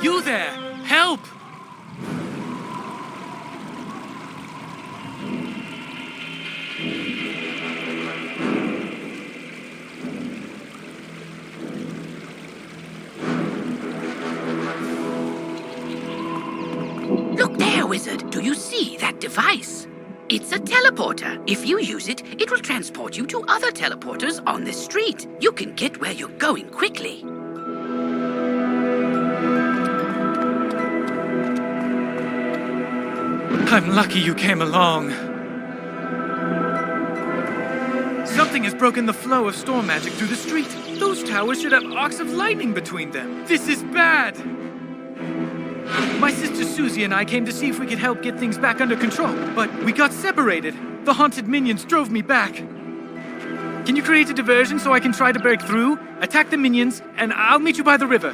You there! Help! Look there, Wizard. Do you see that device? It's a teleporter. If you use it, it will transport you to other teleporters on this street. You can get where you're going quickly. I'm lucky you came along. Something has broken the flow of storm magic through the street. Those towers should have arcs of lightning between them. This is bad! My sister Susie and I came to see if we could help get things back under control, but we got separated. The haunted minions drove me back. Can you create a diversion so I can try to break through, attack the minions, and I'll meet you by the river?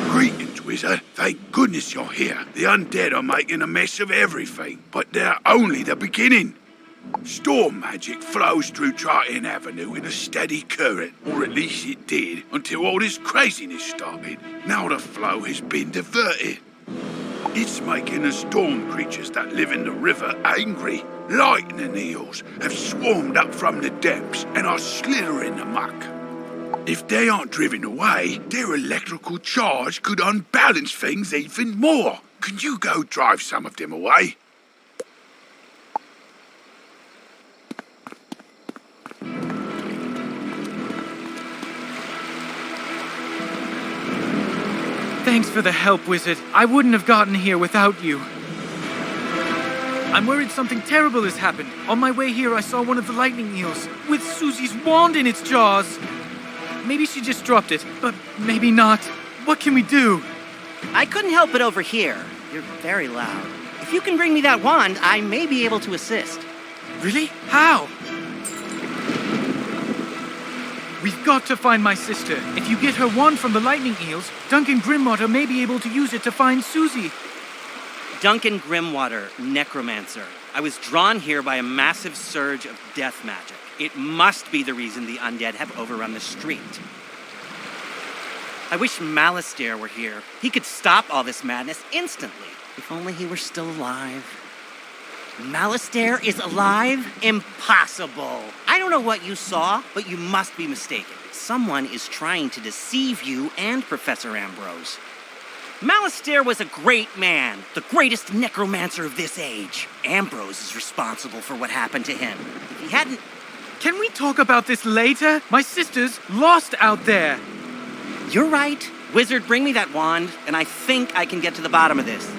Greetings, Wizard. Thank goodness you're here. The undead are making a mess of everything, but they're only the beginning. Storm magic flows through Triton Avenue in a steady current, or at least it did, until all this craziness started. Now the flow has been diverted. It's making the storm creatures that live in the river angry. Lightning eels have swarmed up from the depths and are slithering amok. If they aren't driven away, their electrical charge could unbalance things even more. Can you go drive some of them away? Thanks for the help, Wizard. I wouldn't have gotten here without you. I'm worried something terrible has happened. On my way here, I saw one of the lightning eels with Susie's wand in its jaws. Maybe she just dropped it, but maybe not. What can we do? I couldn't help but overhear. You're very loud. If you can bring me that wand, I may be able to assist. Really? How? We've got to find my sister. If you get her wand from the lightning eels, Duncan Grimwater may be able to use it to find Susie. Duncan Grimwater, necromancer. I was drawn here by a massive surge of death magic. It must be the reason the undead have overrun the street. I wish Malastare were here. He could stop all this madness instantly. If only he were still alive. Malastare is alive? Impossible. I don't know what you saw, but you must be mistaken. Someone is trying to deceive you and Professor Ambrose. Malastare was a great man, the greatest necromancer of this age. Ambrose is responsible for what happened to him. If he hadn't... Can we talk about this later? My sister's lost out there. You're right. Wizard, bring me that wand, and I think I can get to the bottom of this.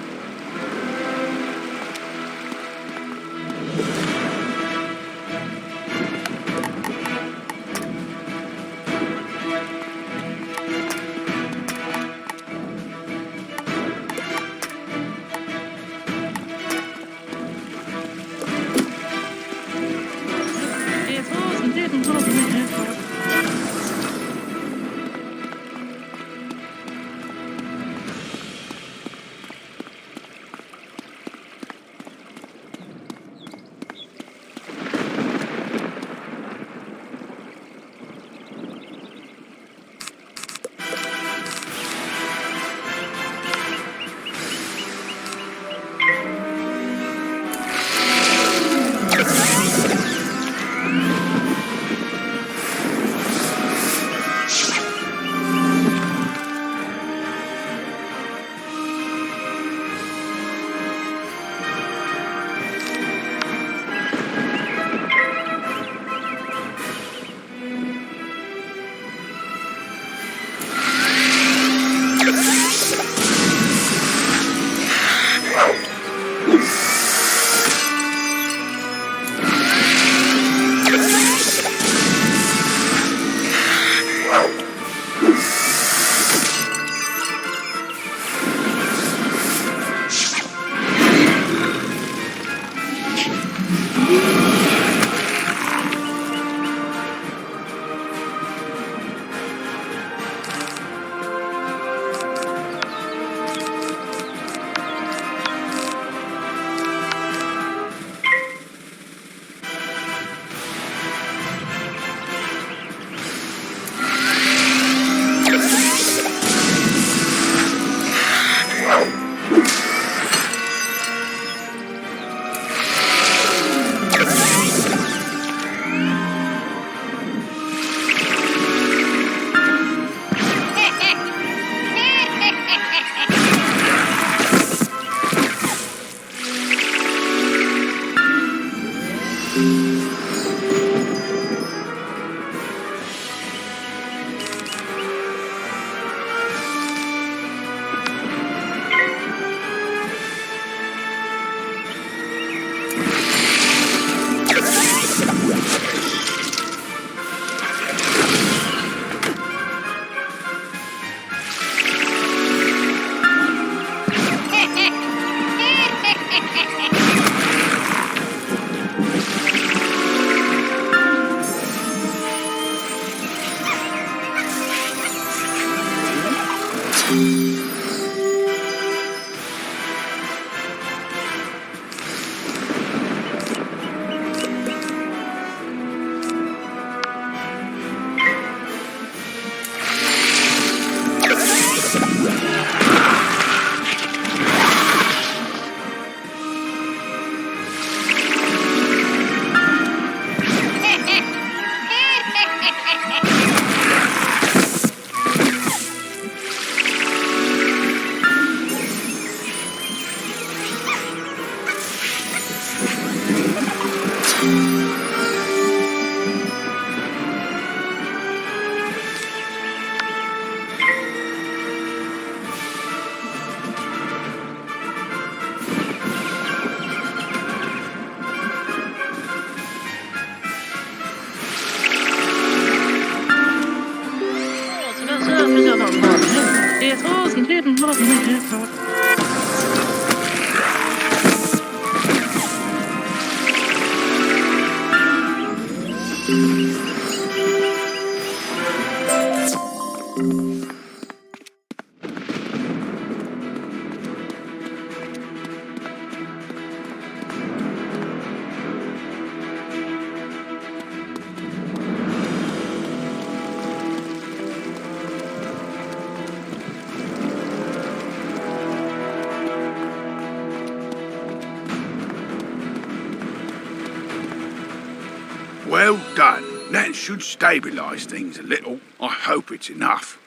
Well done. That should stabilise things a little. I hope it's enough.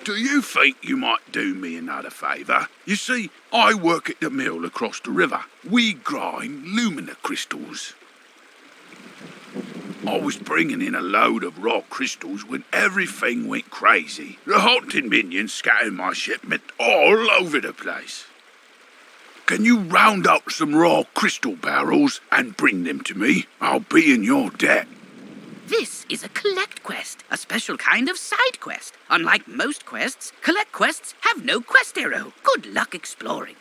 Do you think you might do me another favour? You see, I work at the mill across the river. We grind lumina crystals. I was bringing in a load of raw crystals when everything went crazy. The haunted minions scattered my shipment all over the place. Can you round up some raw crystal barrels and bring them to me? I'll be in your debt. This is a collect quest, a special kind of side quest. Unlike most quests, collect quests have no quest arrow. Good luck exploring.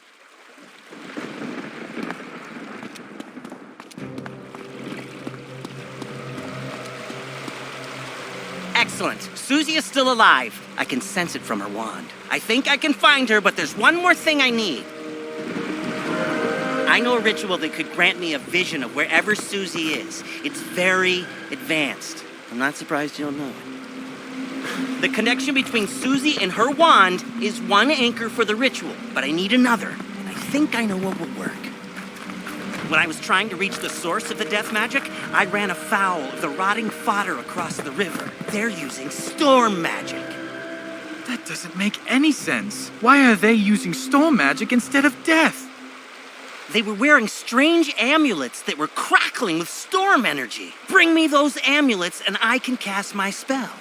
Excellent. Susie is still alive. I can sense it from her wand. I think I can find her, but there's one more thing I need. I know a ritual that could grant me a vision of wherever Susie is. It's very advanced. I'm not surprised you don't know it. The connection between Susie and her wand is one anchor for the ritual, but I need another, and I think I know what will work. When I was trying to reach the source of the death magic, I ran afoul of the rotting fodder across the river. They're using storm magic. That doesn't make any sense. Why are they using storm magic instead of death? They were wearing strange amulets that were crackling with storm energy. Bring me those amulets and I can cast my spell.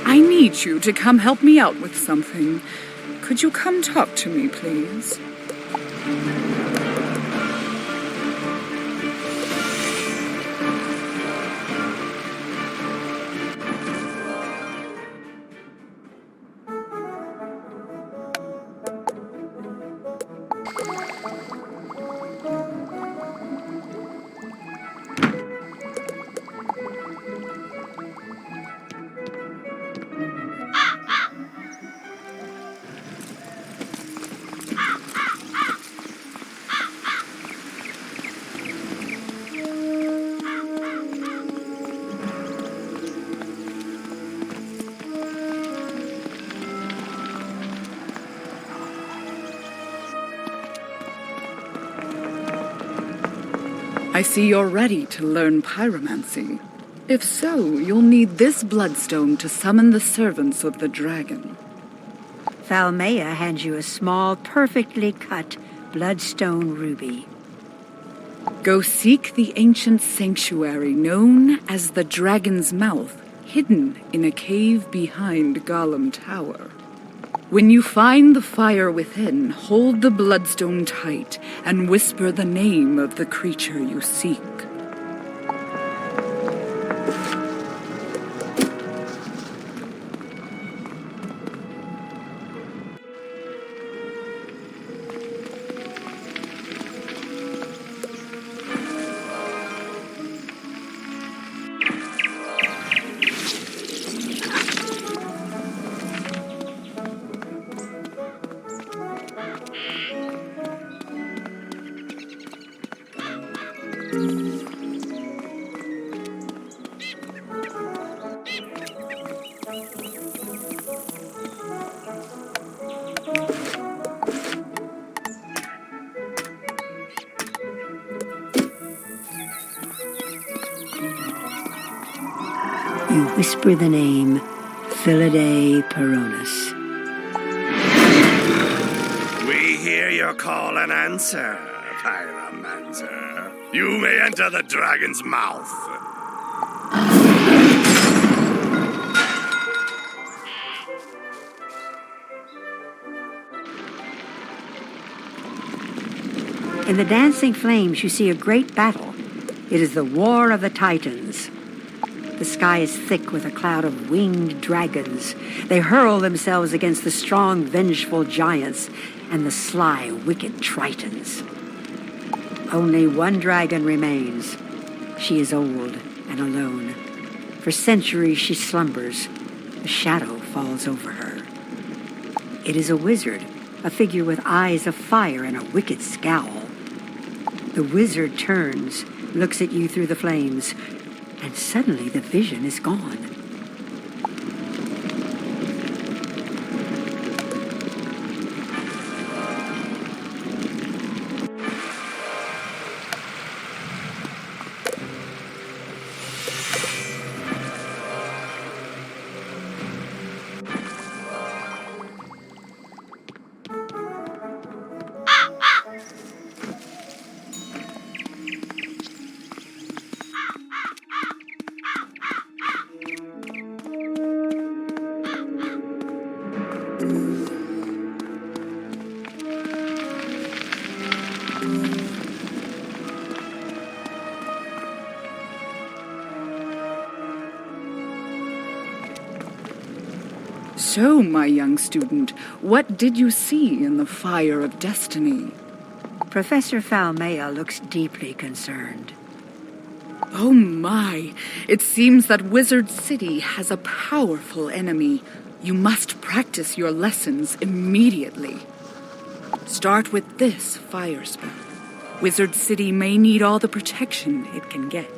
I need you to come help me out with something. Could you come talk to me, please? I see you're ready to learn pyromancy. If so, you'll need this bloodstone to summon the servants of the dragon. Thalmea hands you a small, perfectly cut bloodstone ruby. Go seek the ancient sanctuary known as the Dragon's Mouth, hidden in a cave behind Golem Tower. When you find the fire within, hold the bloodstone tight and whisper the name of the creature you seek. You whisper the name Philidae Peronis. We hear your call and answer, Pyromancer. You may enter the dragon's mouth. In the dancing flames, you see a great battle. It is the War of the Titans. The sky is thick with a cloud of winged dragons. They hurl themselves against the strong, vengeful giants and the sly, wicked Tritons. Only one dragon remains. She is old and alone. For centuries she slumbers. A shadow falls over her. It is a wizard, a figure with eyes of fire and a wicked scowl. The wizard turns, looks at you through the flames, and suddenly the vision is gone. So, my young student, what did you see in the fire of destiny? Professor Falmea looks deeply concerned. Oh my, it seems that Wizard City has a powerful enemy. You must practice your lessons immediately. Start with this fire spell. Wizard City may need all the protection it can get.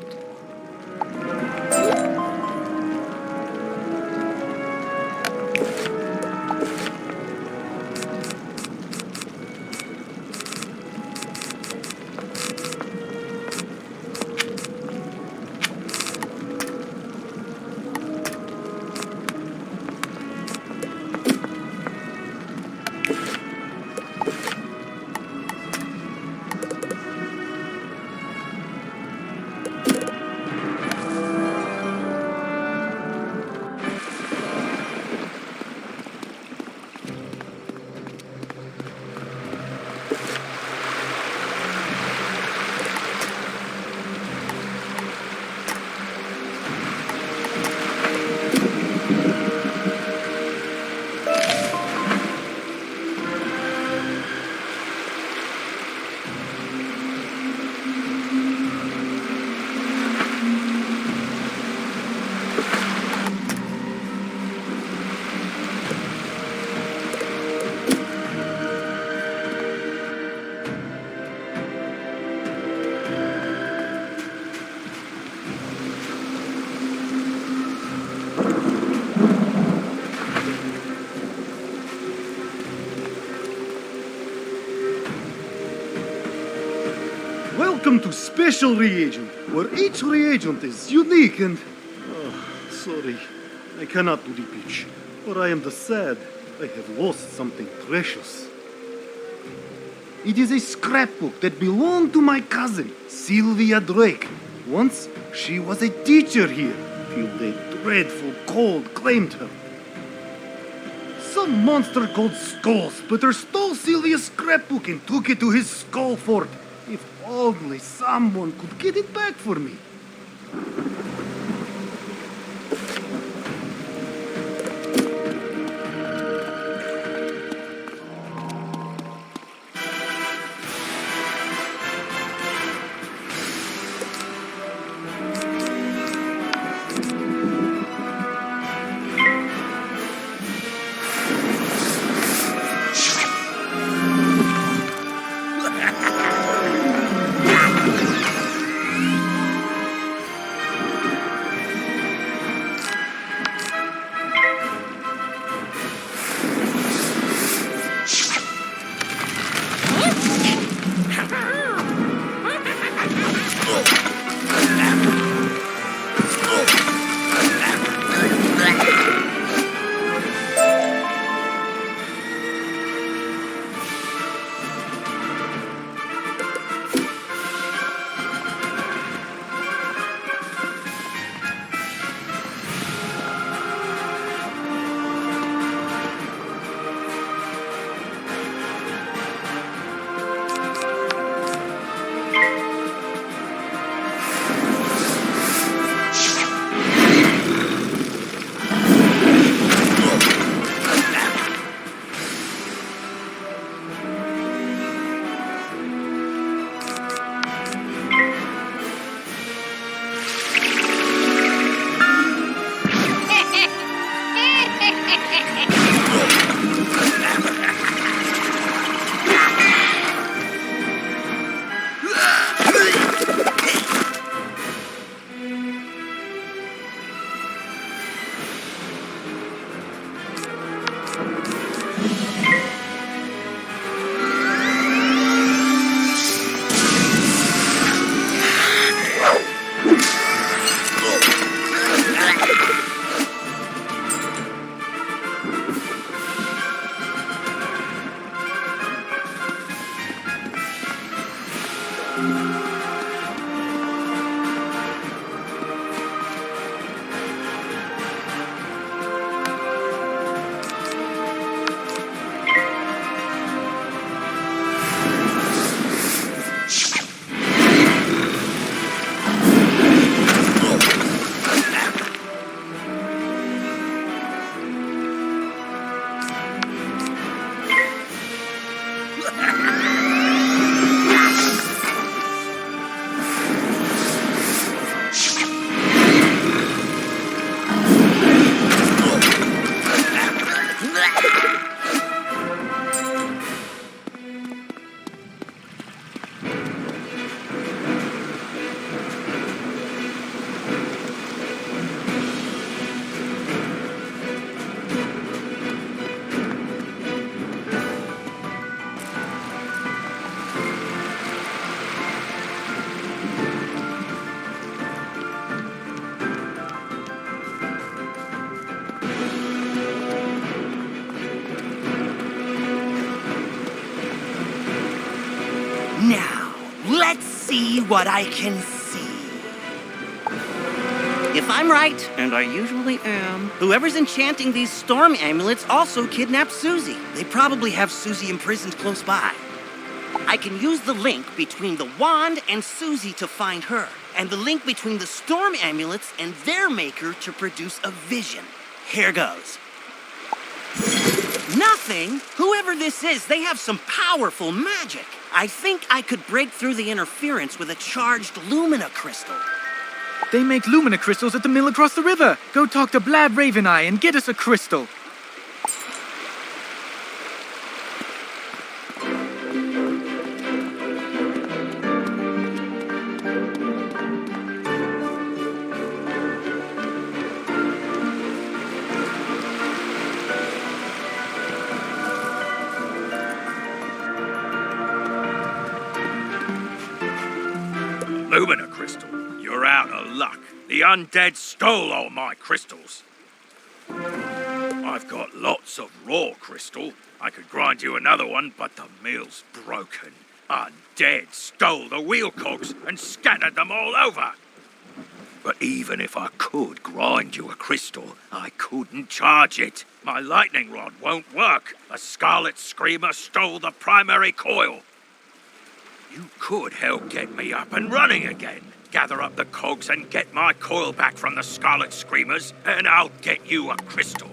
Welcome to Special Reagent, where each reagent is unique and... Oh, sorry, I cannot do the pitch, for I am the sad. I have lost something precious. It is a scrapbook that belonged to my cousin, Sylvia Drake. Once, she was a teacher here, till a dreadful cold claimed her. Some monster called Skullsplitter stole Sylvia's scrapbook and took it to his skull fort. If only someone could get it back for me. Now, let's see what I can see. If I'm right, and I usually am, whoever's enchanting these storm amulets also kidnapped Susie. They probably have Susie imprisoned close by. I can use the link between the wand and Susie to find her, and the link between the storm amulets and their maker to produce a vision. Here goes. Nothing? Whoever this is, they have some powerful magic. I think I could break through the interference with a charged Lumina crystal. They make Lumina crystals at the mill across the river. Go talk to Blab Raveneye and get us a crystal. Lumina crystal, you're out of luck. The undead stole all my crystals. I've got lots of raw crystal. I could grind you another one, but the mill's broken. Undead stole the wheel cogs and scattered them all over. But even if I could grind you a crystal, I couldn't charge it. My lightning rod won't work. A Scarlet Screamer stole the primary coil. You could help get me up and running again. Gather up the cogs and get my coil back from the Scarlet Screamers, and I'll get you a crystal.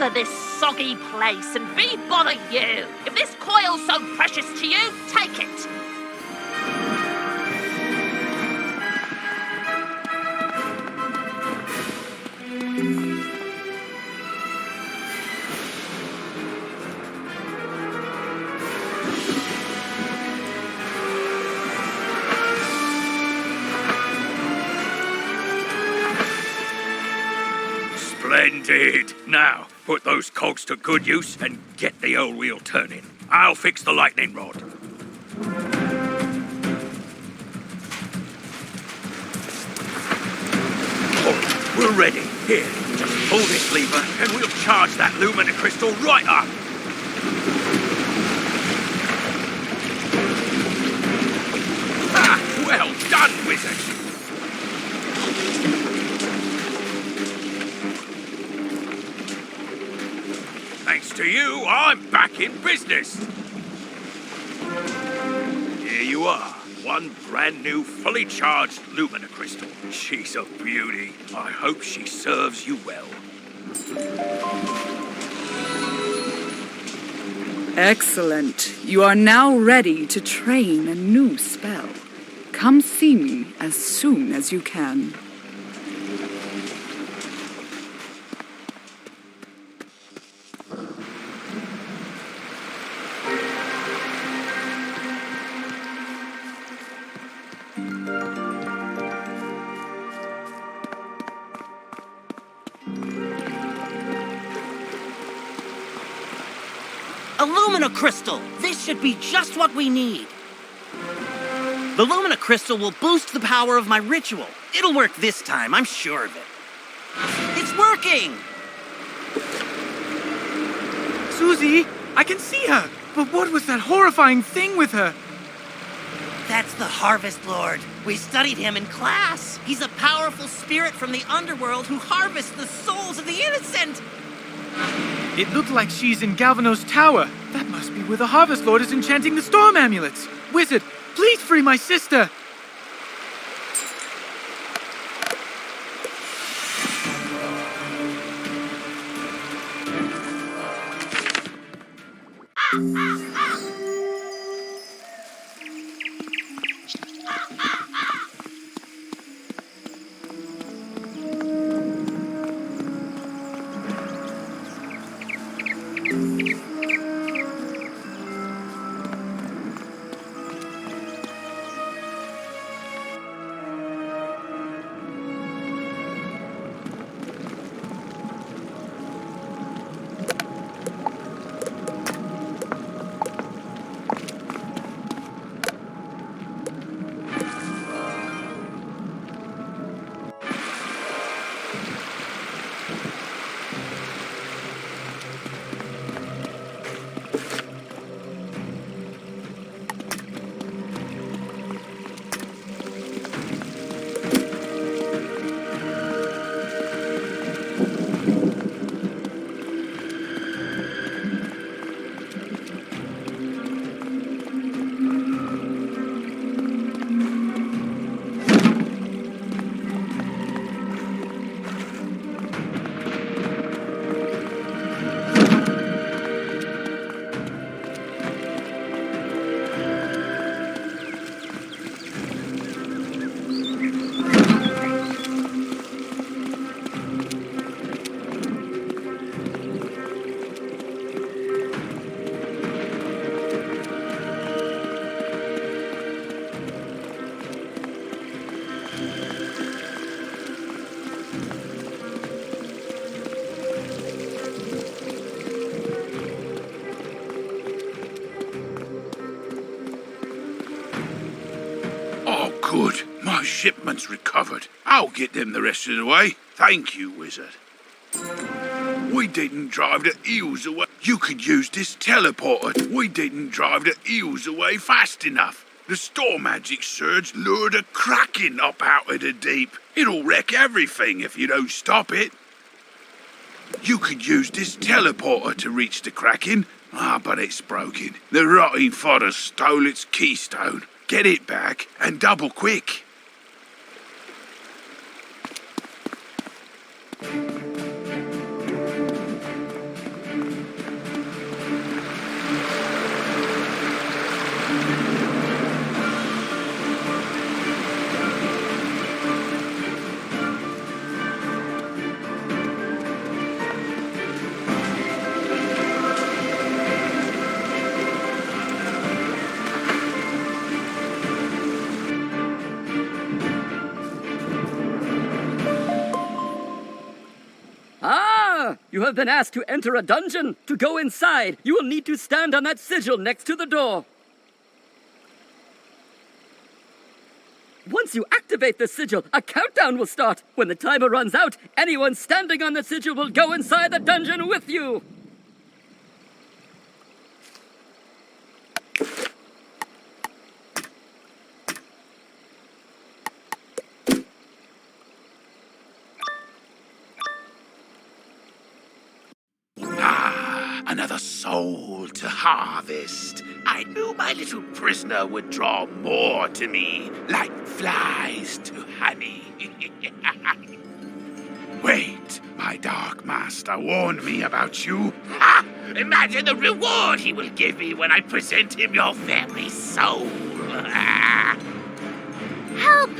bother this soggy place and we bother you. If this coil's so precious to you, take it. Splendid! Now, put those cogs to good use and get the old wheel turning. I'll fix the lightning rod. Oh, we're ready. Here, just pull this lever and we'll charge that lumina crystal right up. Ah, well done, wizard! Thanks to you, I'm back in business. Here you are. One brand new, fully charged lumina crystal. She's a beauty. I hope she serves you well. Excellent. You are now ready to train a new spell. Come see me as soon as you can. A Lumina Crystal! This should be just what we need. The Lumina Crystal will boost the power of my ritual. It'll work this time, I'm sure of it. It's working! Susie, I can see her. But what was that horrifying thing with her? That's the Harvest Lord. We studied him in class. He's a powerful spirit from the underworld who harvests the souls of the innocent. It looked like she's in Galvano's tower. That must be where the Harvest Lord is enchanting the storm amulets. Wizard, please free my sister. Good. My shipment's recovered. I'll get them the rest of the way. Thank you, Wizard. We didn't drive the eels away. You could use this teleporter. We didn't drive the eels away fast enough. The storm magic surge lured a kraken up out of the deep. It'll wreck everything if you don't stop it. You could use this teleporter to reach the kraken. But it's broken. The rotting fodder stole its keystone. Get it back, and double quick. You have been asked to enter a dungeon. To go inside, you will need to stand on that sigil next to the door. Once you activate the sigil, a countdown will start. When the timer runs out, anyone standing on the sigil will go inside the dungeon with you. Another soul to harvest. I knew my little prisoner would draw more to me, like flies to honey. Wait, my dark master warned me about you. Ha! Imagine the reward he will give me when I present him your very soul. Help!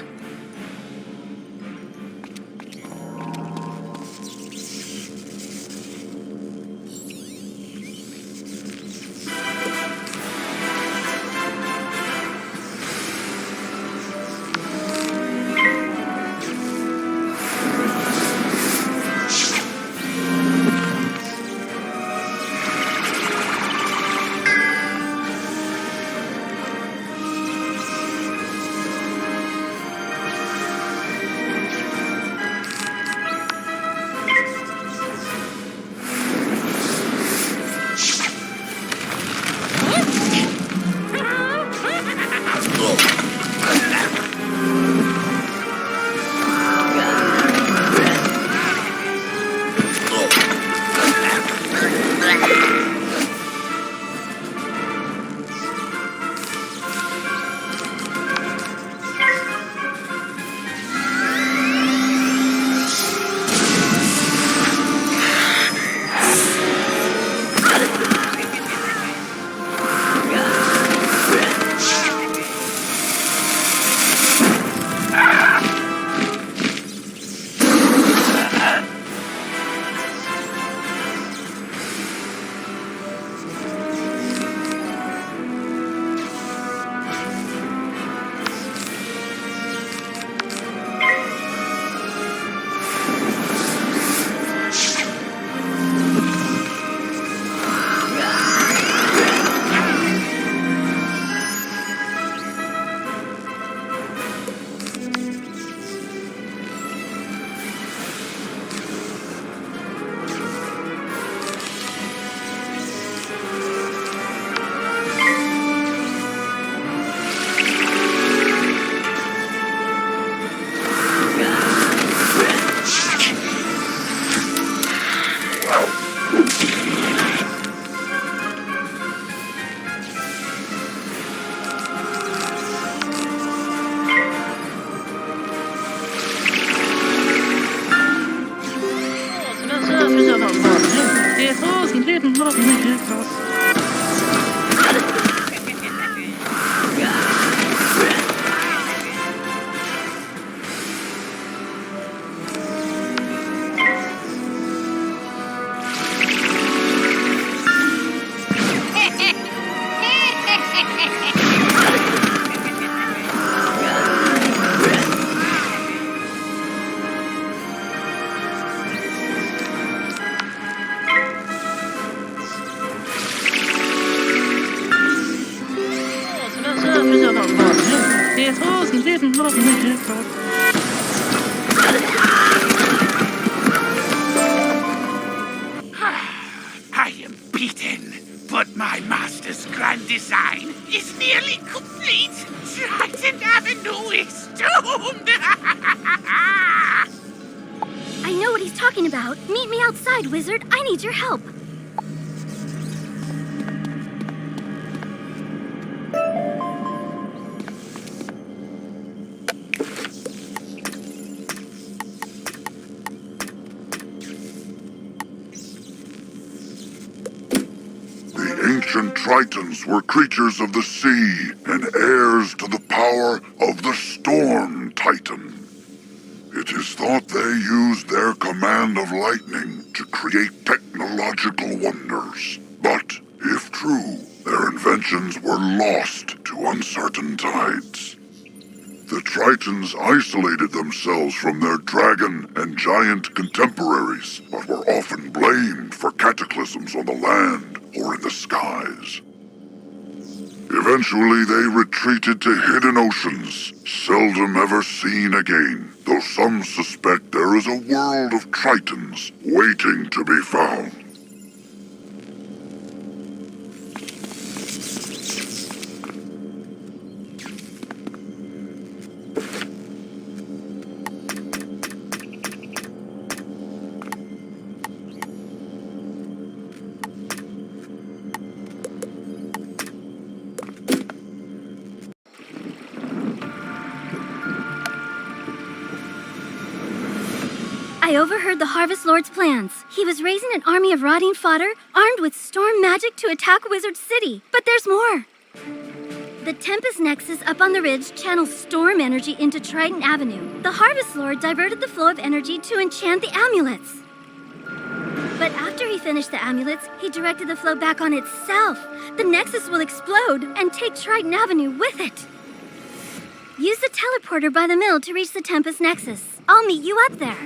I am beaten, but my master's grand design is nearly complete. Triton Avenue is doomed. I know what he's talking about. Meet me outside, Wizard. I need your help. Ancient Tritons were creatures of the sea and heirs to the power of the Storm Titan. It is thought they used their command of lightning to create technological wonders. But, if true, their inventions were lost to uncertain tides. The Tritons isolated themselves from their dragon and giant contemporaries, but were often blamed for cataclysms on the land or in the skies. Eventually, they retreated to hidden oceans, seldom ever seen again, though some suspect there is a world of Tritons waiting to be found. I overheard the Harvest Lord's plans. He was raising an army of rotting fodder, armed with storm magic to attack Wizard City. But there's more. The Tempest Nexus up on the ridge channels storm energy into Triton Avenue. The Harvest Lord diverted the flow of energy to enchant the amulets. But after he finished the amulets, he directed the flow back on itself. The Nexus will explode and take Triton Avenue with it. Use the teleporter by the mill to reach the Tempest Nexus. I'll meet you up there.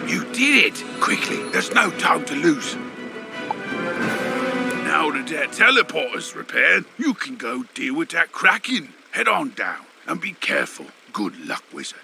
You did it! Quickly, there's no time to lose. Now that that teleporter's repaired, you can go deal with that Kraken. Head on down, and be careful. Good luck, Wizard.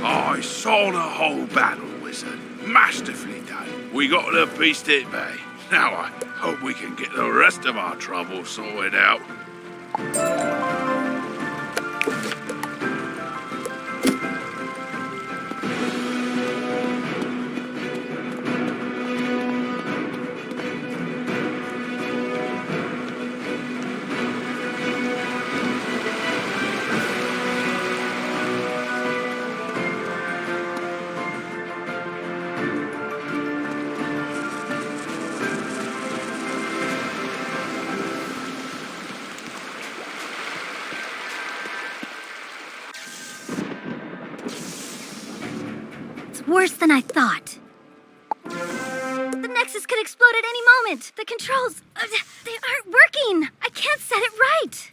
I saw the whole battle, Wizard. Masterfully done. We got the beast at bay. Now I hope we can get the rest of our trouble sorted out. Worse than I thought. The Nexus could explode at any moment. The controls, they aren't working. I can't set it right.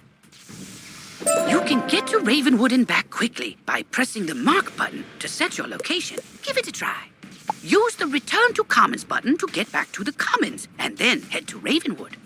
You can get to Ravenwood and back quickly by pressing the mark button to set your location. Give it a try. Use the Return to Commons button to get back to the Commons, and then head to Ravenwood.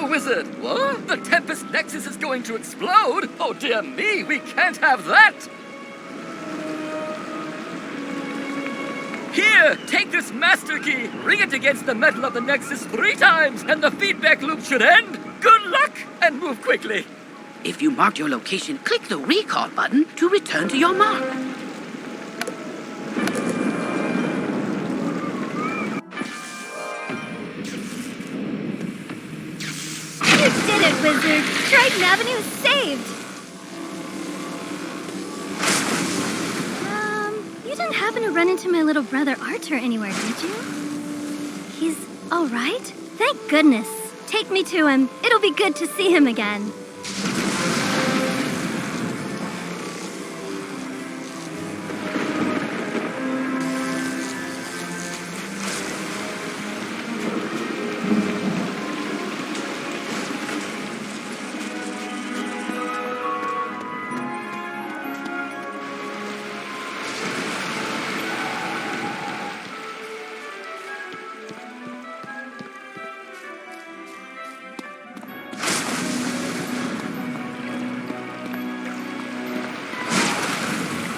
Wizard! What? The Tempest Nexus is going to explode? Oh dear me, we can't have that! Here, take this master key, ring it against the metal of the Nexus 3 times, and the feedback loop should end. Good luck, and move quickly. If you marked your location, click the recall button to return to your mark. You did it, Wizard! Triton Avenue is saved! You didn't happen to run into my little brother Arthur anywhere, did you? He's all right? Thank goodness. Take me to him. It'll be good to see him again.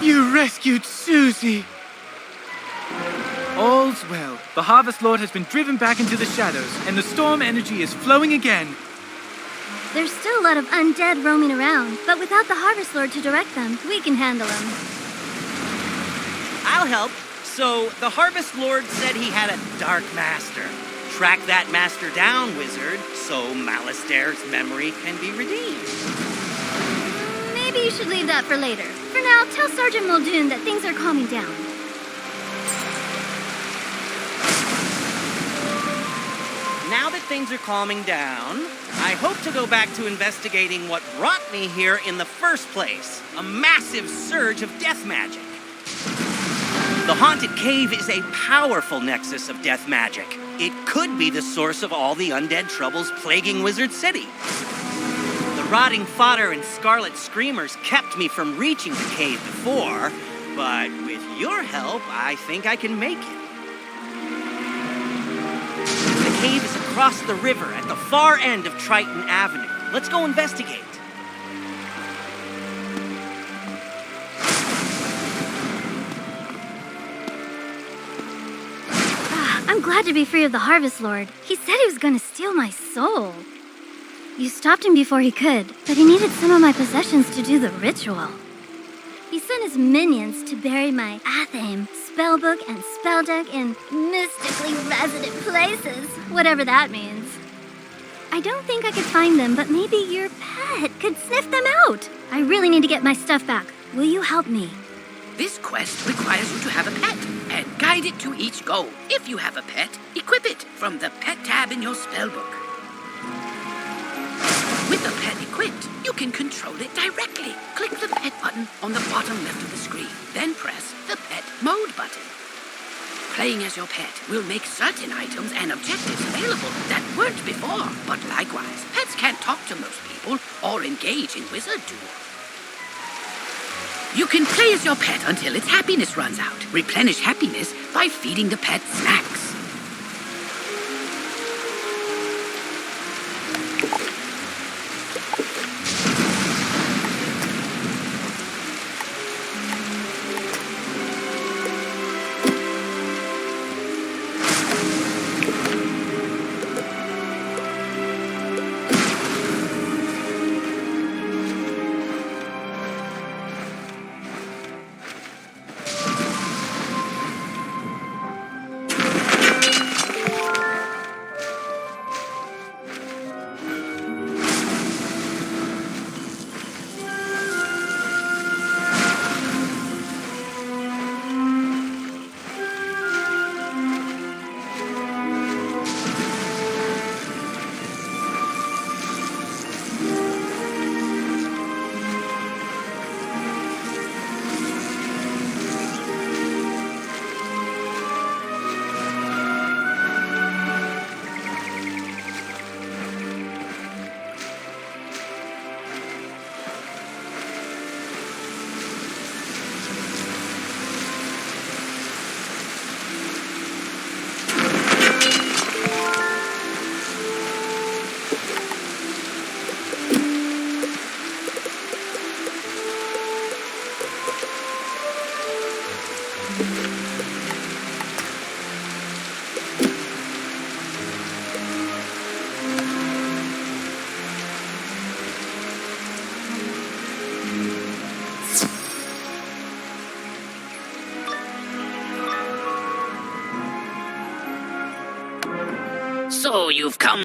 You rescued Susie! All's well. The Harvest Lord has been driven back into the shadows, and the storm energy is flowing again. There's still a lot of undead roaming around, but without the Harvest Lord to direct them, we can handle them. I'll help. So, the Harvest Lord said he had a Dark Master. Track that master down, wizard, so Malastaire's memory can be redeemed. Maybe you should leave that for later. For now, tell Sergeant Muldoon that things are calming down. Now that things are calming down, I hope to go back to investigating what brought me here in the first place. A massive surge of death magic. The Haunted Cave is a powerful nexus of death magic. It could be the source of all the undead troubles plaguing Wizard City. The rotting fodder and scarlet screamers kept me from reaching the cave before, but with your help, I think I can make it. The cave is across the river at the far end of Triton Avenue. Let's go investigate. I'm glad to be free of the Harvest Lord. He said he was going to steal my soul. You stopped him before he could, but he needed some of my possessions to do the ritual. He sent his minions to bury my Athame, spellbook, and spell deck in mystically resident places, whatever that means. I don't think I could find them, but maybe your pet could sniff them out. I really need to get my stuff back. Will you help me? This quest requires you to have a pet and guide it to each goal. If you have a pet, equip it from the pet tab in your spellbook. With the pet equipped, you can control it directly. Click the pet button on the bottom left of the screen, then press the pet mode button. Playing as your pet will make certain items and objectives available that weren't before, but likewise, pets can't talk to most people or engage in wizard duels. You can play as your pet until its happiness runs out. Replenish happiness by feeding the pet snacks. So you've come...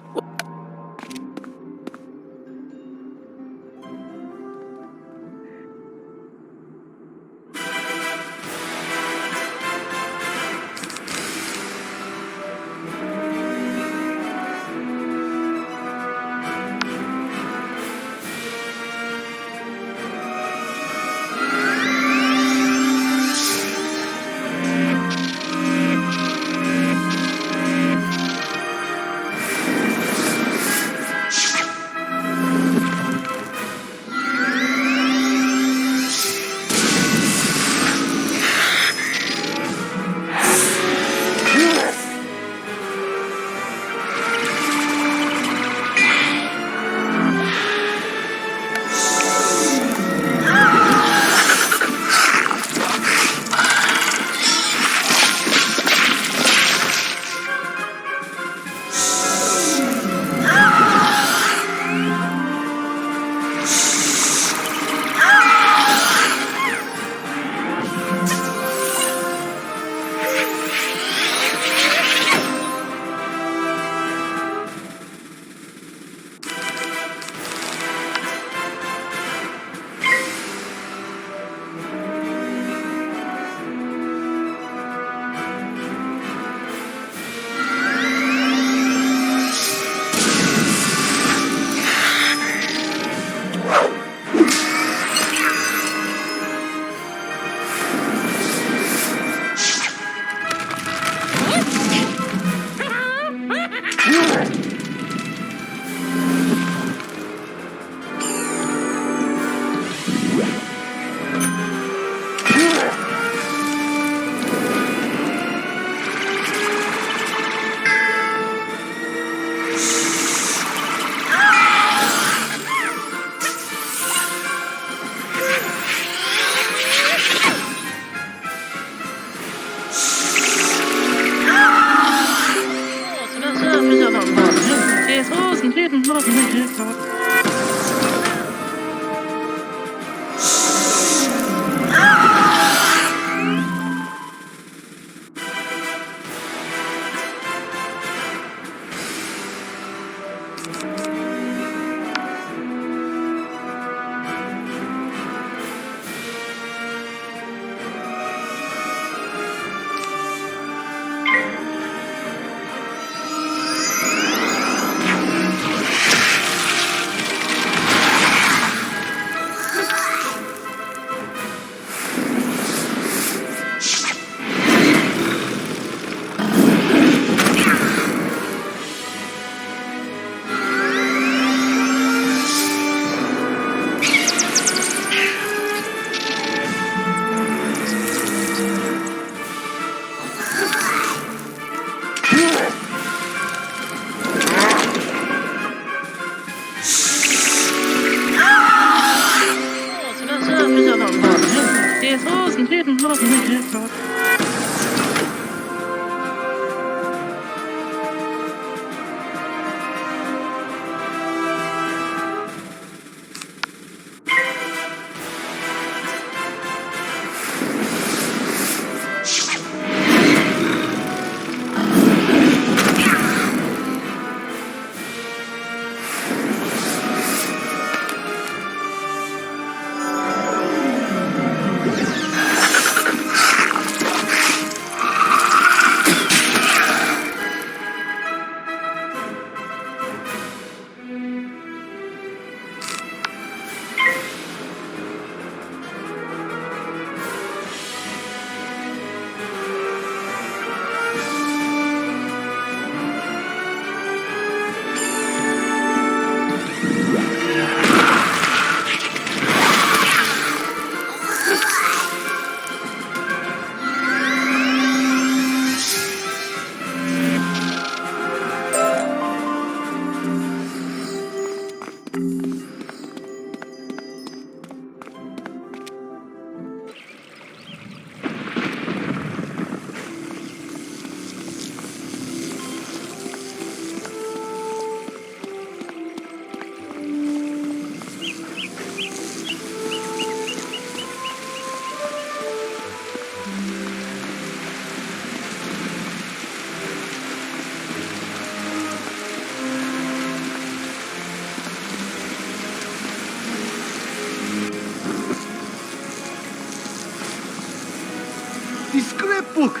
The scrapbook!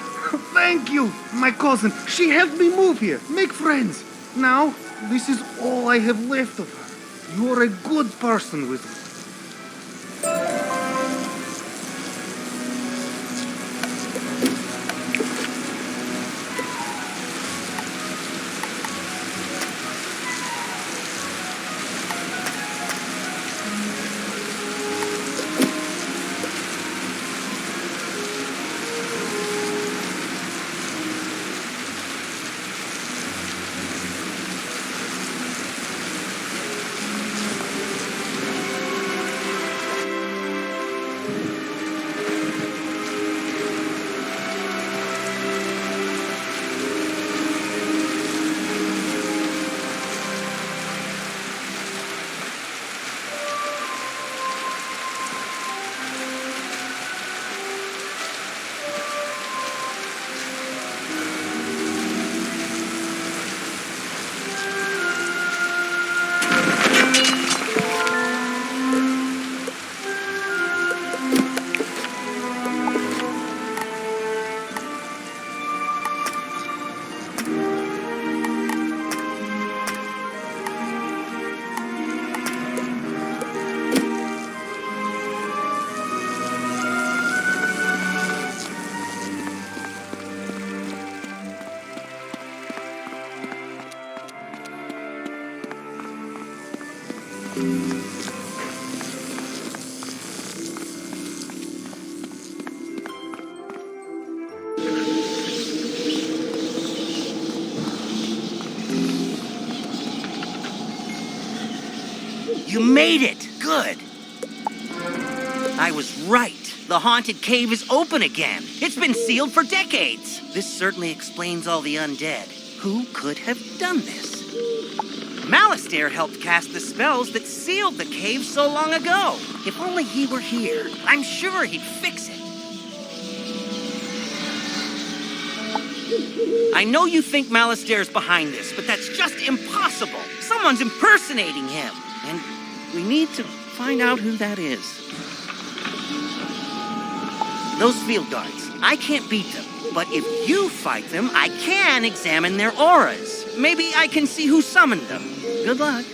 Thank you! My cousin, she helped me move here, make friends. Now, this is all I have left of her. You are a good person, Wizard. You made it! Good! I was right. The haunted cave is open again. It's been sealed for decades. This certainly explains all the undead. Who could have done this? Malastare helped cast the spells that sealed the cave so long ago. If only he were here, I'm sure he'd fix it. I know you think Malastare's behind this, but that's just impossible. Someone's impersonating him, and we need to find out who that is. Those field guards, I can't beat them, but if you fight them, I can examine their auras. Maybe I can see who summoned them. Good luck.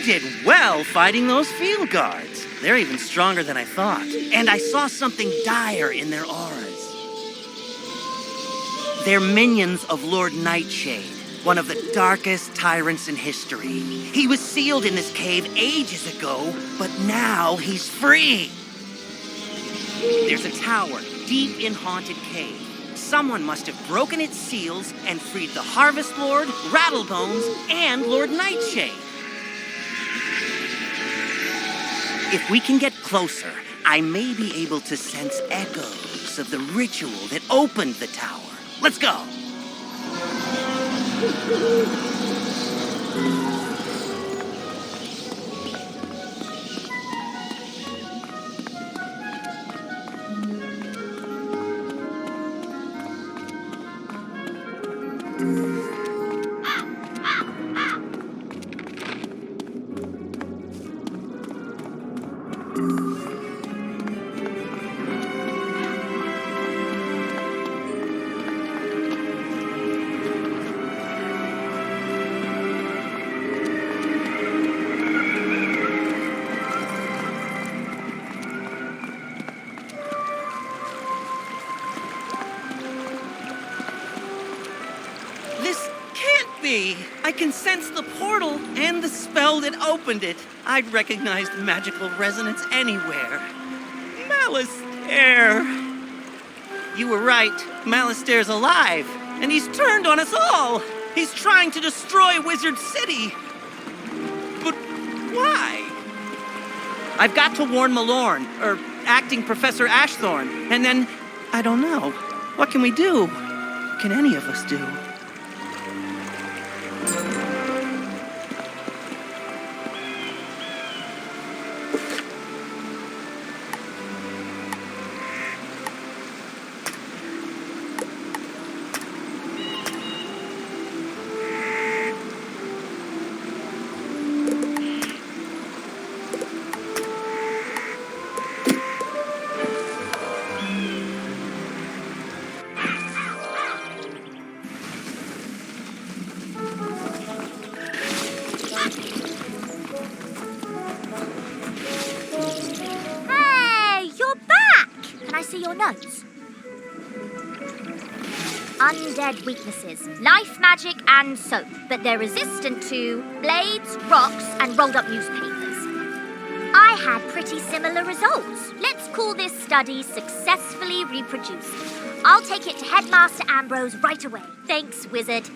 did well fighting those field guards. They're even stronger than I thought. And I saw something dire in their auras. They're minions of Lord Nightshade, one of the darkest tyrants in history. He was sealed in this cave ages ago, but now he's free. There's a tower deep in Haunted Cave. Someone must have broken its seals and freed the Harvest Lord, Rattlebones, and Lord Nightshade. If we can get closer, I may be able to sense echoes of the ritual that opened the tower. Let's go! I can sense the portal and the spell that opened it. I'd recognize the magical resonance anywhere. Malistaire! You were right. Malistaire's alive, and he's turned on us all. He's trying to destroy Wizard City. But why? I've got to warn Malorn, or acting Professor Ashthorn, and then, I don't know. What can we do? What can any of us do? Notes. Undead weaknesses, life magic and soap, but they're resistant to blades, rocks, and rolled up newspapers. I had pretty similar results. Let's call this study successfully reproduced. I'll take it to Headmaster Ambrose right away. Thanks, Wizard.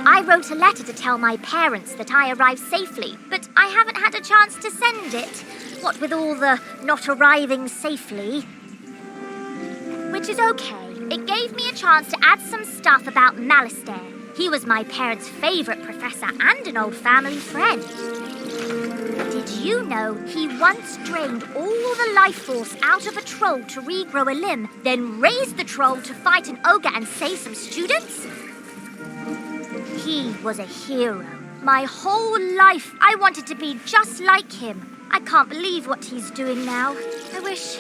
I wrote a letter to tell my parents that I arrived safely, but I haven't had a chance to send it. What with all the not arriving safely. Which is okay. It gave me a chance to add some stuff about Malistaire. He was my parents' favourite professor and an old family friend. Did you know he once drained all the life force out of a troll to regrow a limb, then raised the troll to fight an ogre and save some students? He was a hero. My whole life I wanted to be just like him. I can't believe what he's doing now. I wish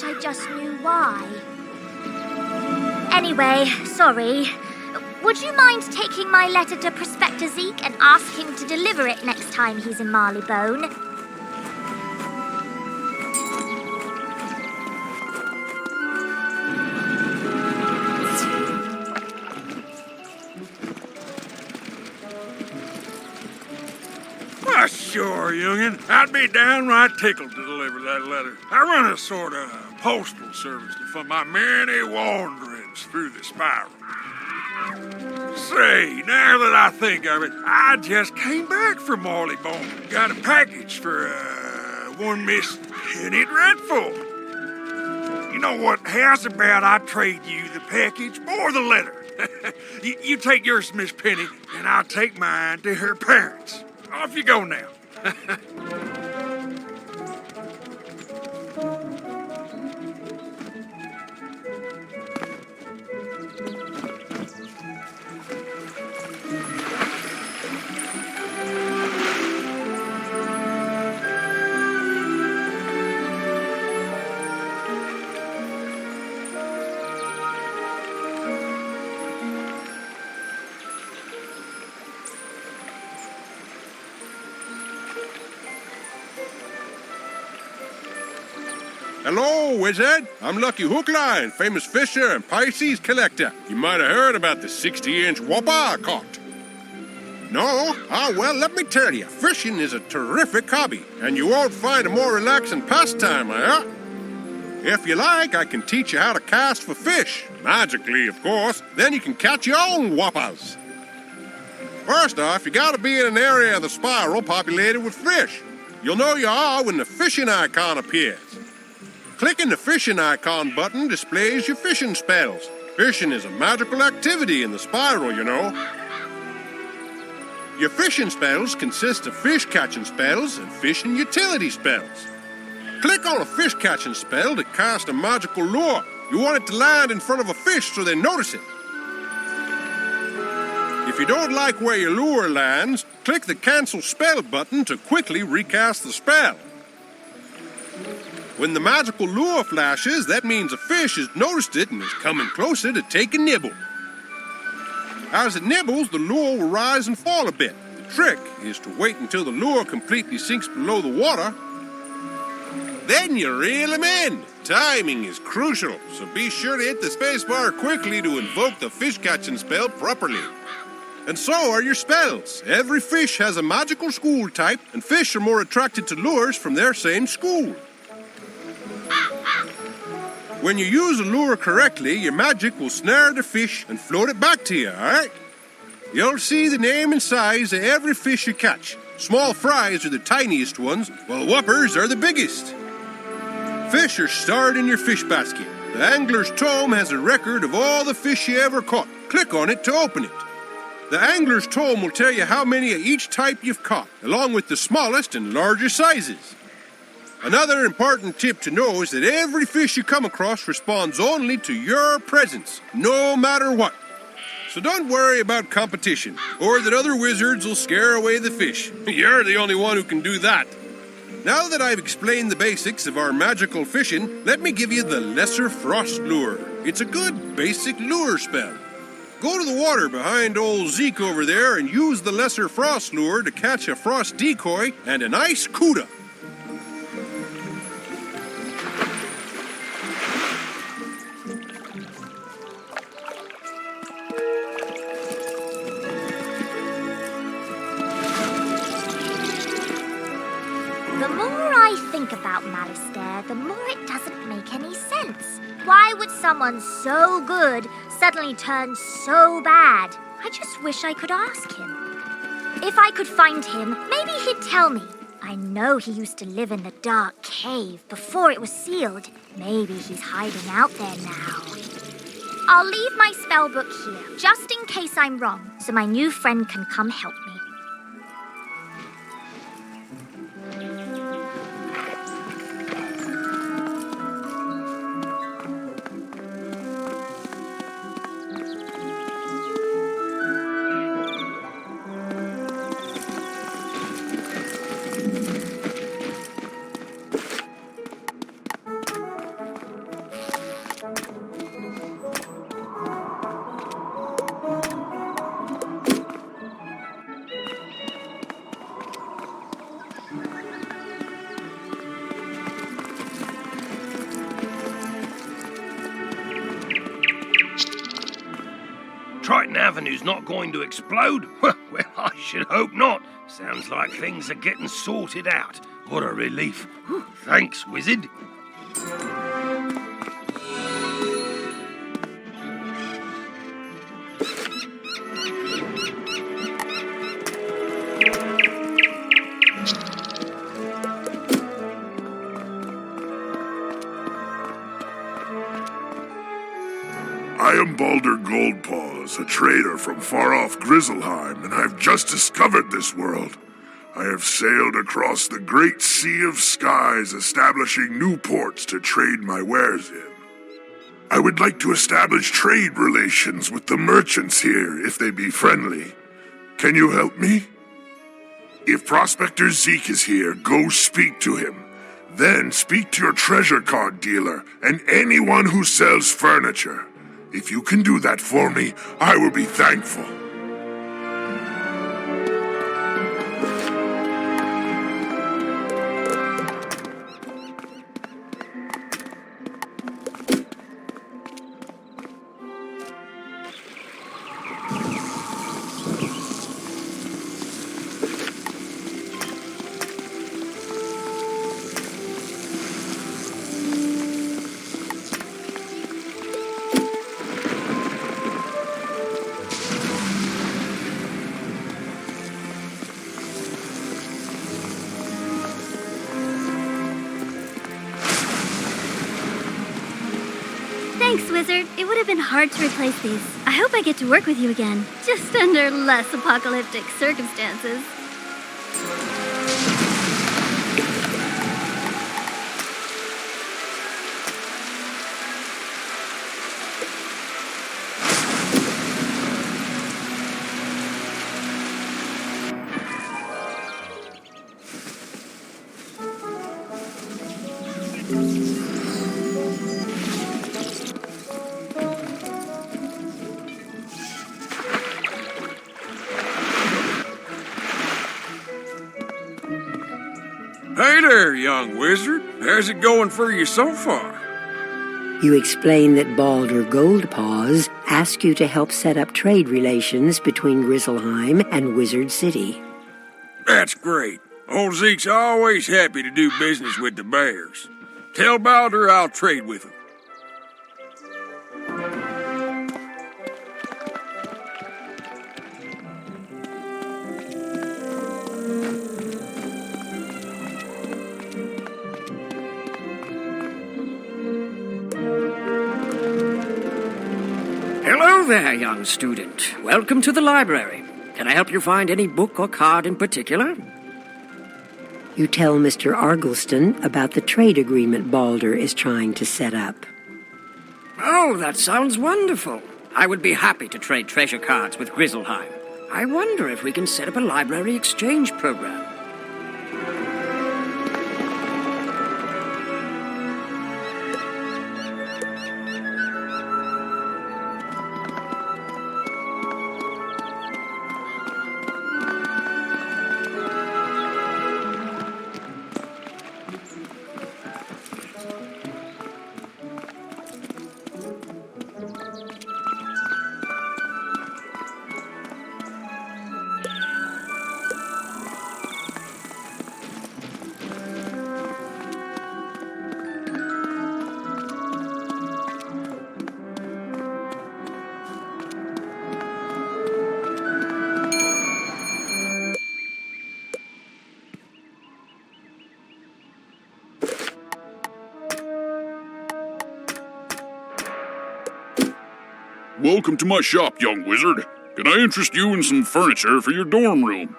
I just knew why. Anyway, sorry. Would you mind taking my letter to Prospector Zeke and ask him to deliver it next time he's in Marleybone? Sure, youngin'. I'd be downright tickled to deliver that letter. I run a sort of postal service for my many wanderings through the spiral. Say, now that I think of it, I just came back from Marleybone. Got a package for, one Miss Penny Dreadful. You know what? How's about I trade you the package or the letter? you take yours to Miss Penny, and I'll take mine to her parents. Off you go now. Hello, Wizard. I'm Lucky Hookline, famous fisher and Pisces collector. You might have heard about the 60-inch whopper I caught. No? Ah, well, let me tell you, fishing is a terrific hobby, and you won't find a more relaxing pastime, If you like, I can teach you how to cast for fish. Magically, of course. Then you can catch your own whoppers. First off, you gotta be in an area of the spiral populated with fish. You'll know you are when the fishing icon appears. Clicking the fishing icon button displays your fishing spells. Fishing is a magical activity in the spiral, you know. Your fishing spells consist of fish-catching spells and fishing utility spells. Click on a fish-catching spell to cast a magical lure. You want it to land in front of a fish so they notice it. If you don't like where your lure lands, click the Cancel Spell button to quickly recast the spell. When the magical lure flashes, that means a fish has noticed it and is coming closer to take a nibble. As it nibbles, the lure will rise and fall a bit. The trick is to wait until the lure completely sinks below the water. Then you reel him in. Timing is crucial, so be sure to hit the spacebar quickly to invoke the fish-catching spell properly. And so are your spells. Every fish has a magical school type, and fish are more attracted to lures from their same school. When you use a lure correctly, your magic will snare the fish and float it back to you, alright? You'll see the name and size of every fish you catch. Small fries are the tiniest ones, while whoppers are the biggest. Fish are stored in your fish basket. The angler's tome has a record of all the fish you ever caught. Click on it to open it. The angler's tome will tell you how many of each type you've caught, along with the smallest and largest sizes. Another important tip to know is that every fish you come across responds only to your presence, no matter what. So don't worry about competition, or that other wizards will scare away the fish. You're the only one who can do that. Now that I've explained the basics of our magical fishing, let me give you the Lesser Frost Lure. It's a good basic lure spell. Go to the water behind old Zeke over there and use the Lesser Frost Lure to catch a frost decoy and a nice cuda. The more I think about Malastare, the more it doesn't make any sense. Why would someone so good suddenly turn so bad? I just wish I could ask him. If I could find him, maybe he'd tell me. I know he used to live in the dark cave before it was sealed. Maybe he's hiding out there now. I'll leave my spellbook here, just in case I'm wrong, so my new friend can come help me. Triton Avenue's not going to explode? Well, I should hope not. Sounds like things are getting sorted out. What a relief. Whew, thanks, Wizard. I am Balder Goldpaws, a trader from far-off Grizzleheim, and I've just discovered this world. I have sailed across the great sea of skies, establishing new ports to trade my wares in. I would like to establish trade relations with the merchants here, if they be friendly. Can you help me? If Prospector Zeke is here, go speak to him. Then speak to your treasure card dealer and anyone who sells furniture. If you can do that for me, I will be thankful. Thanks, Wizard. It would have been hard to replace these. I hope I get to work with you again, just under less apocalyptic circumstances. Hey there, young wizard. How's it going for you so far? You explain that Baldur Goldpaws asked you to help set up trade relations between Grizzleheim and Wizard City. That's great. Old Zeke's always happy to do business with the bears. Tell Baldur I'll trade with him. Hello there, young student. Welcome to the library. Can I help you find any book or card in particular? You tell Mr. Argleston about the trade agreement Baldur is trying to set up. Oh, that sounds wonderful. I would be happy to trade treasure cards with Grizzleheim. I wonder if we can set up a library exchange program. Welcome to my shop, young wizard. Can I interest you in some furniture for your dorm room?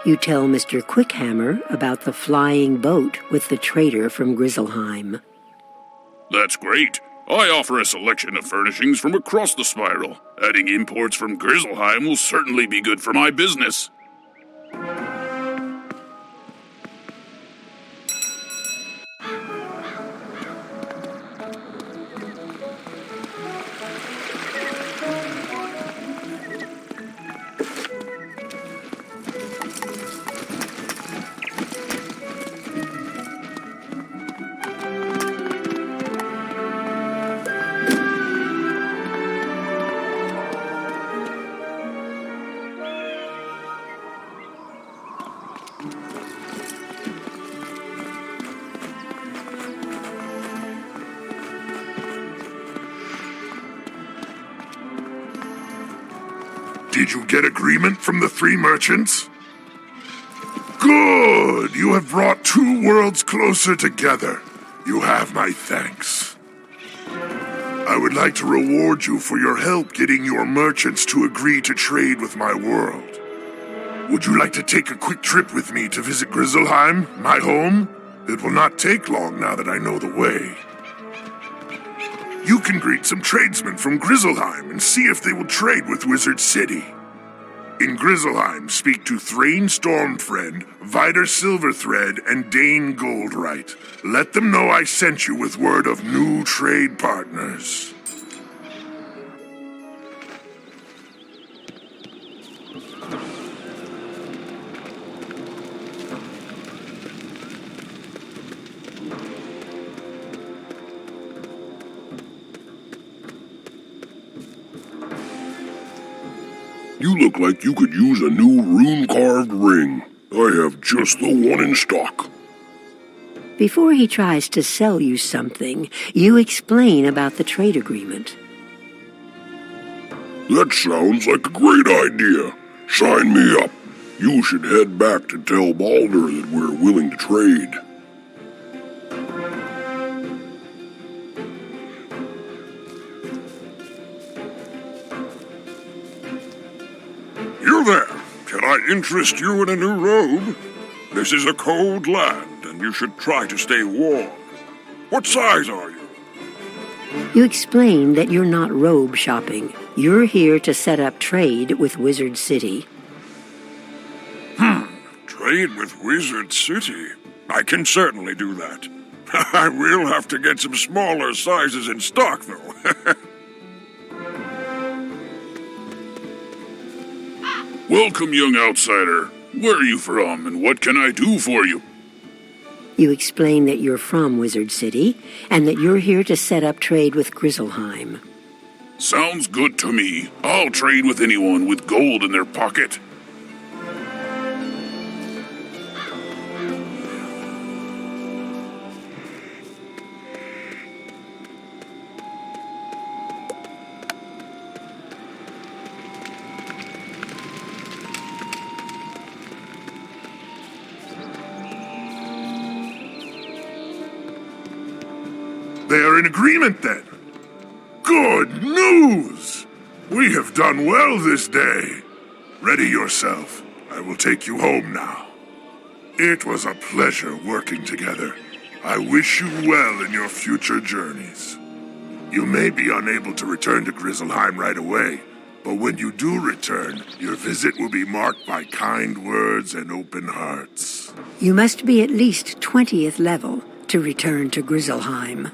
You tell Mr. Quickhammer about the flying boat with the trader from Grizzleheim. That's great. I offer a selection of furnishings from across the spiral. Adding imports from Grizzleheim will certainly be good for my business. Did you get agreement from the 3 merchants? Good! You have brought 2 worlds closer together. You have my thanks. I would like to reward you for your help getting your merchants to agree to trade with my world. Would you like to take a quick trip with me to visit Grizzleheim, my home? It will not take long now that I know the way. You can greet some tradesmen from Grizzleheim and see if they will trade with Wizard City. In Grizzleheim, speak to Thrain Stormfriend, Vider Silverthread, and Dane Goldright. Let them know I sent you with word of new trade partners. You look like you could use a new rune-carved ring. I have just the one in stock. Before he tries to sell you something, you explain about the trade agreement. That sounds like a great idea. Sign me up. You should head back to tell Baldur that we're willing to trade. Hello there. Can I interest you in a new robe? This is a cold land, and you should try to stay warm. What size are you? You explain that you're not robe shopping. You're here to set up trade with Wizard City. Trade with Wizard City? I can certainly do that. I will have to get some smaller sizes in stock, though. Welcome, young outsider. Where are you from, and what can I do for you? You explain that you're from Wizard City, and that you're here to set up trade with Grizzleheim. Sounds good to me. I'll trade with anyone with gold in their pocket. They are in agreement, then. Good news! We have done well this day. Ready yourself. I will take you home now. It was a pleasure working together. I wish you well in your future journeys. You may be unable to return to Grizzleheim right away, but when you do return, your visit will be marked by kind words and open hearts. You must be at least 20th level to return to Grizzleheim.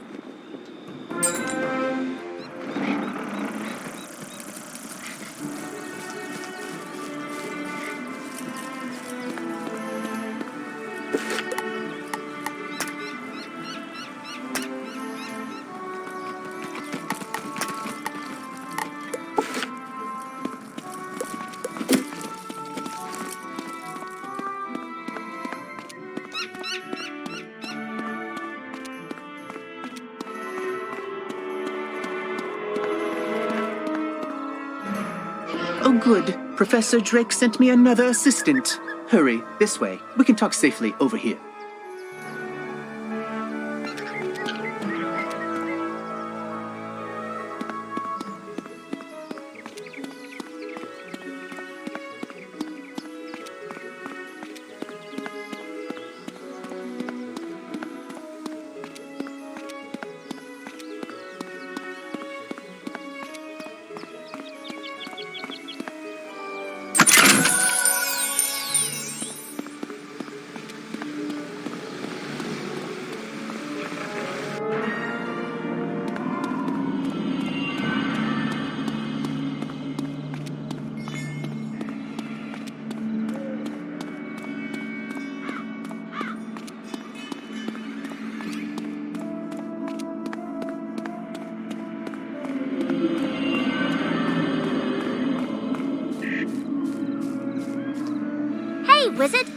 Oh, good. Professor Drake sent me another assistant. Hurry, this way. We can talk safely over here. Wizard,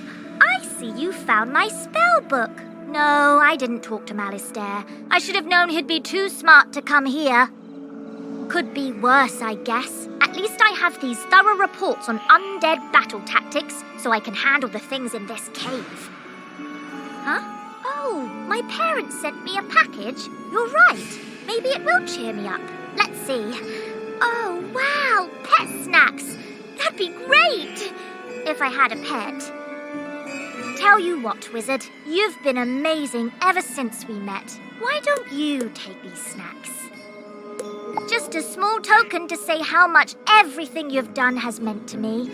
I see you found my spell book. No, I didn't talk to Malistaire. I should have known he'd be too smart to come here. Could be worse, I guess. At least I have these thorough reports on undead battle tactics, so I can handle the things in this cave. Huh? Oh, my parents sent me a package. You're right. Maybe it will cheer me up. Let's see. Oh, wow, pet snacks. That'd be great if I had a pet. Tell you what, Wizard, you've been amazing ever since we met. Why don't you take these snacks? Just a small token to say how much everything you've done has meant to me.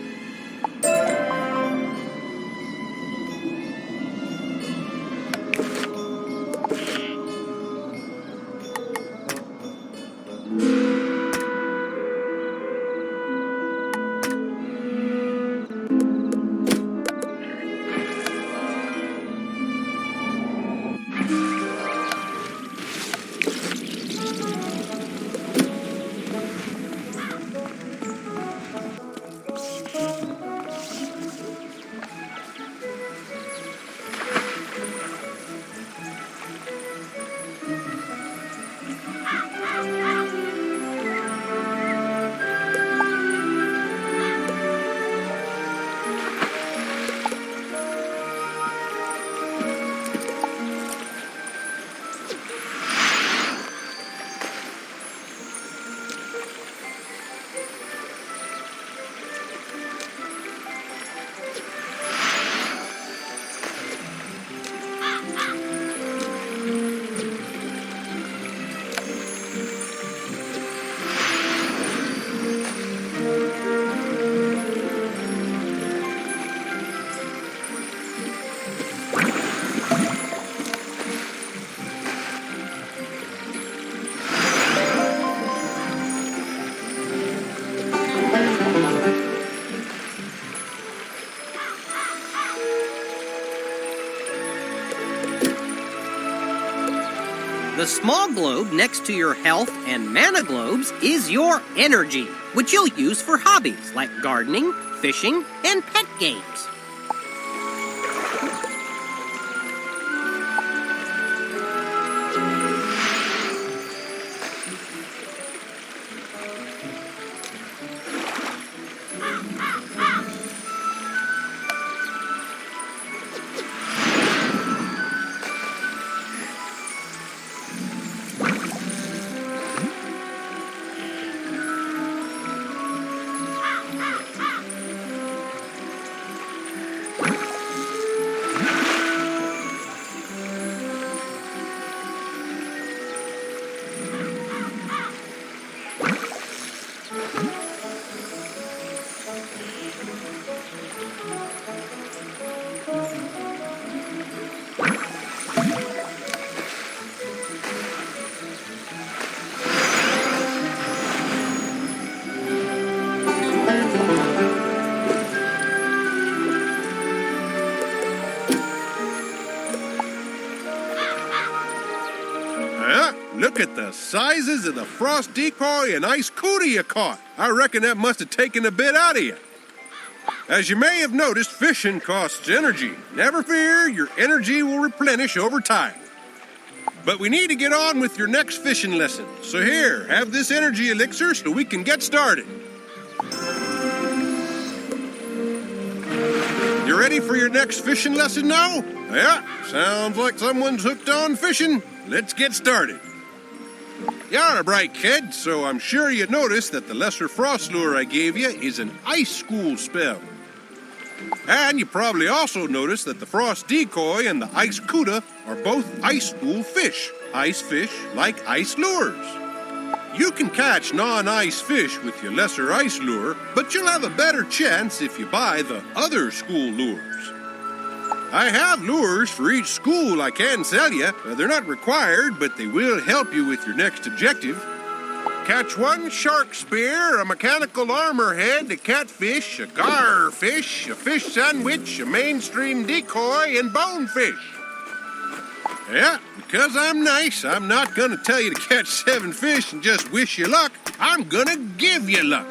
The small globe next to your health and mana globes is your energy, which you'll use for hobbies like gardening, fishing, and pet games. Look at the sizes of the frost decoy and ice cootie you caught. I reckon that must have taken a bit out of you. As you may have noticed, fishing costs energy. Never fear, your energy will replenish over time. But we need to get on with your next fishing lesson. So here, have this energy elixir so we can get started. You ready for your next fishing lesson now? Yeah, sounds like someone's hooked on fishing. Let's get started. You're a bright kid, so I'm sure you noticed that the lesser frost lure I gave you is an ice school spell. And you probably also noticed that the frost decoy and the ice cuda are both ice school fish. Ice fish like ice lures. You can catch non-ice fish with your lesser ice lure, but you'll have a better chance if you buy the other school lures. I have lures for each school I can sell you. They're not required, but they will help you with your next objective. Catch one shark spear, a mechanical armor head, a catfish, a gar fish, a fish sandwich, a mainstream decoy, and bonefish. Yeah, because I'm nice, I'm not going to tell you to catch 7 fish and just wish you luck. I'm going to give you luck.